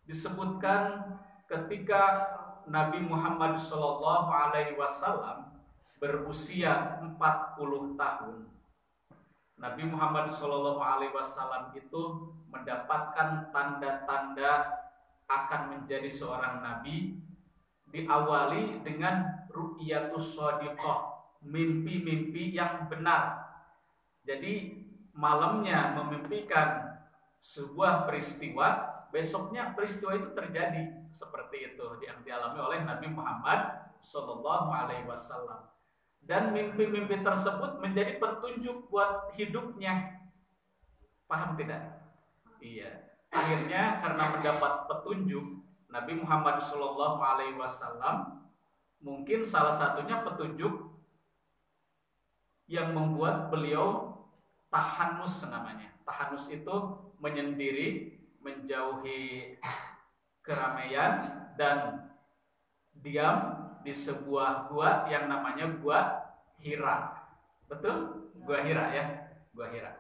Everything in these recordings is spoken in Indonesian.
disebutkan ketika Nabi Muhammad SAW berusia 40 tahun. Nabi Muhammad SAW itu mendapatkan tanda-tanda akan menjadi seorang nabi, diawali dengan ru'yatus shadiqah, mimpi-mimpi yang benar. Jadi malamnya memimpikan sebuah peristiwa, besoknya peristiwa itu terjadi. Seperti itu yang dialami oleh Nabi Muhammad SAW. Dan mimpi-mimpi tersebut menjadi petunjuk buat hidupnya. Paham tidak? Iya. Akhirnya karena mendapat petunjuk, Nabi Muhammad SAW mungkin salah satunya petunjuk yang membuat beliau tahanus namanya. Tahanus itu menyendiri, menjauhi keramaian dan diam di sebuah gua yang namanya Gua Hira. Betul? Gua Hira ya. Gua Hira.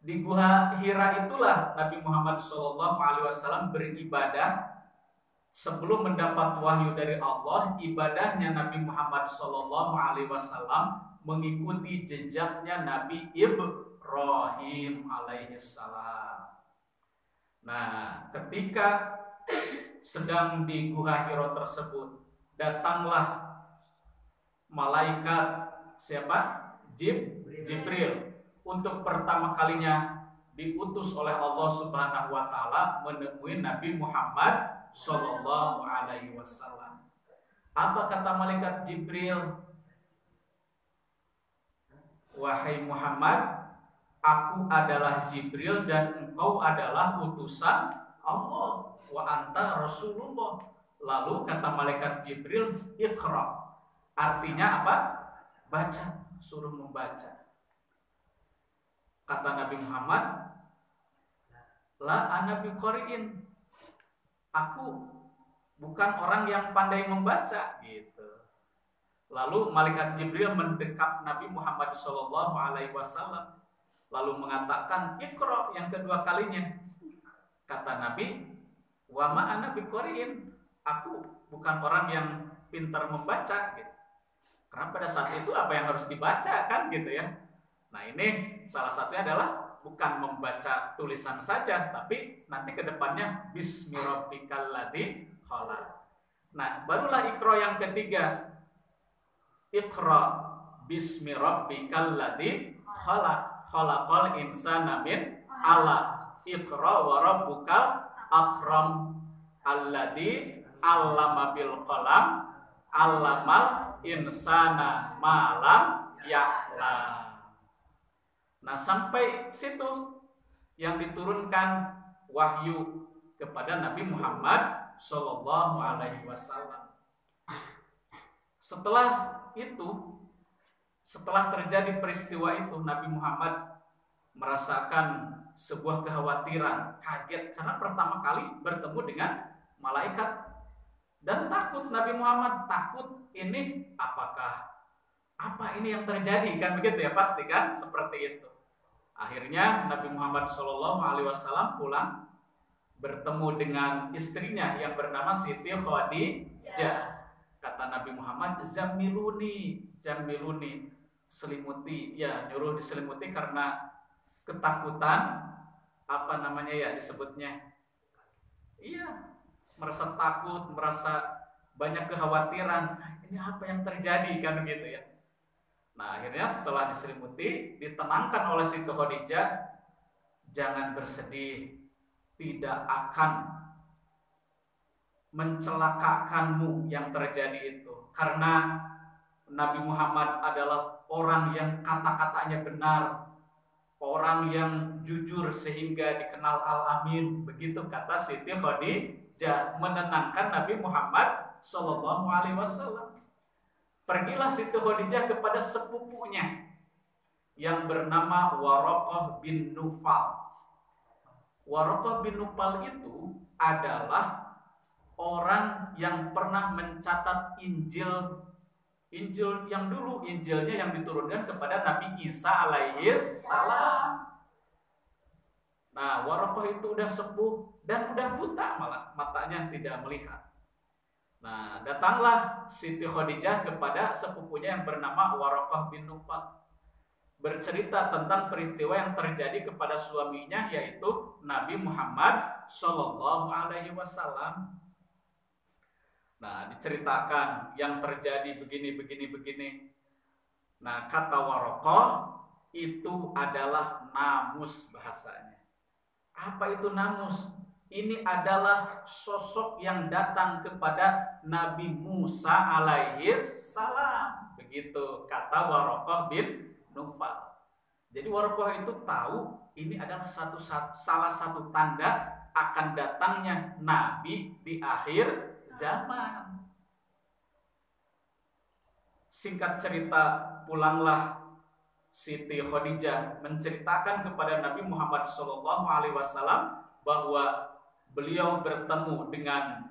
Di Gua Hira itulah Nabi Muhammad SAW beribadah. Sebelum mendapat wahyu dari Allah, ibadahnya Nabi Muhammad SAW mengikuti jejaknya Nabi Ibrahim alaihissalam. Nah, ketika sedang di Gua Hira tersebut, datanglah malaikat siapa? Jibril. Untuk pertama kalinya diutus oleh Allah Subhanahu wa taala menemui Nabi Muhammad sallallahu alaihi wasallam. Apa kata malaikat Jibril? Wahai Muhammad, aku adalah Jibril dan engkau adalah utusan Allah. Wa anta Rasulullah. Lalu kata malaikat Jibril, Iqra. Artinya apa? Baca, suruh membaca. Kata Nabi Muhammad, la ana biqari'in. Aku bukan orang yang pandai membaca gitu. Lalu malaikat Jibril mendekap Nabi Muhammad SAW, lalu mengatakan Iqra yang kedua kalinya. Kata Nabi, wa ma ana biqari'in. Aku bukan orang yang pintar membaca gitu. Karena pada saat itu apa yang harus dibaca kan gitu ya. Nah ini salah satunya adalah bukan membaca tulisan saja, tapi nanti kedepannya Bismi rabbikal ladzi khalaq. Nah barulah Iqra yang ketiga. Iqra bismi rabbikal ladzi khalaq. Khalaqal insana min 'alaq. Iqra wa rabbukal akram. Alladzi 'allama bil qalam. 'allamal insana ma lam ya'lam. Nah sampai situ yang diturunkan wahyu kepada Nabi Muhammad Sallallahu Alaihi Wasallam. Setelah itu, setelah terjadi peristiwa itu, Nabi Muhammad merasakan sebuah kekhawatiran, kaget karena pertama kali bertemu dengan malaikat dan takut. Nabi Muhammad takut, ini apa ini yang terjadi kan begitu ya, pasti kan seperti itu. Akhirnya Nabi Muhammad SAW pulang bertemu dengan istrinya yang bernama Siti Khadijah. Kata Nabi Muhammad, Zamiluni, selimuti, ya nyuruh diselimuti karena ketakutan, apa namanya ya disebutnya, iya merasa takut, merasa banyak kekhawatiran. Ini apa yang terjadi kan begitu ya. Nah akhirnya setelah diselimuti, ditenangkan oleh Siti Khadijah, jangan bersedih, tidak akan mencelakakanmu yang terjadi itu. Karena Nabi Muhammad adalah orang yang kata-katanya benar, orang yang jujur sehingga dikenal Al-Amin. Begitu kata Siti Khadijah menenangkan Nabi Muhammad SAW. Pergilah Siti Khadijah kepada sepupunya yang bernama Waraqah bin Nufal. Waraqah bin Nufal itu adalah orang yang pernah mencatat Injil yang dulu, Injilnya yang diturunkan kepada Nabi Isa alaihis salam. Nah, Warokoh itu udah sepuh dan udah buta, malah matanya tidak melihat. Nah, datanglah Siti Khadijah kepada sepupunya yang bernama Warokoh bin Nufal, bercerita tentang peristiwa yang terjadi kepada suaminya, yaitu Nabi Muhammad Shallallahu Alaihi Wasallam. Nah, diceritakan yang terjadi begini, begini, begini. Nah, kata Warokoh, itu adalah namus bahasanya. Apa itu namus? Ini adalah sosok yang datang kepada Nabi Musa alaihi salam. Begitu kata Warokoh bin Nufal. Jadi Warokoh itu tahu ini adalah salah satu tanda akan datangnya Nabi di akhir zaman. Singkat cerita, pulanglah Siti Khadijah menceritakan kepada Nabi Muhammad SAW bahwa beliau bertemu dengan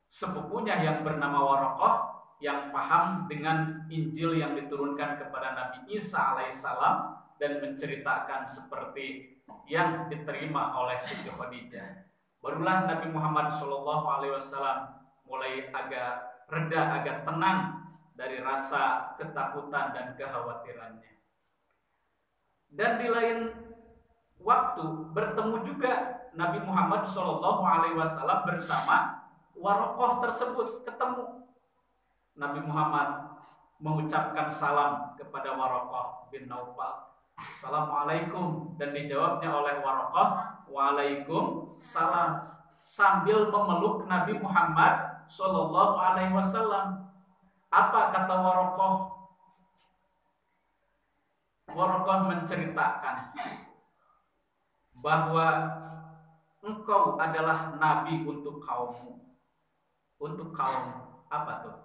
sepupunya yang bernama Warokoh, yang paham dengan Injil yang diturunkan kepada Nabi Isa alaihissalam, dan menceritakan seperti yang diterima oleh Siti Khadijah. Barulah Nabi Muhammad SAW mulai agak reda, agak tenang dari rasa ketakutan dan kekhawatirannya. Dan di lain waktu bertemu juga Nabi Muhammad SAW bersama Warokoh tersebut. Ketemu Nabi Muhammad mengucapkan salam kepada Warokoh bin Naufal, Assalamualaikum, dan dijawabnya oleh Warokoh, Waalaikumsalam, sambil memeluk Nabi Muhammad SAW. Apa kata Warokoh? Warokoh menceritakan bahwa engkau adalah nabi untuk kaummu. Untuk kaum apa tuh?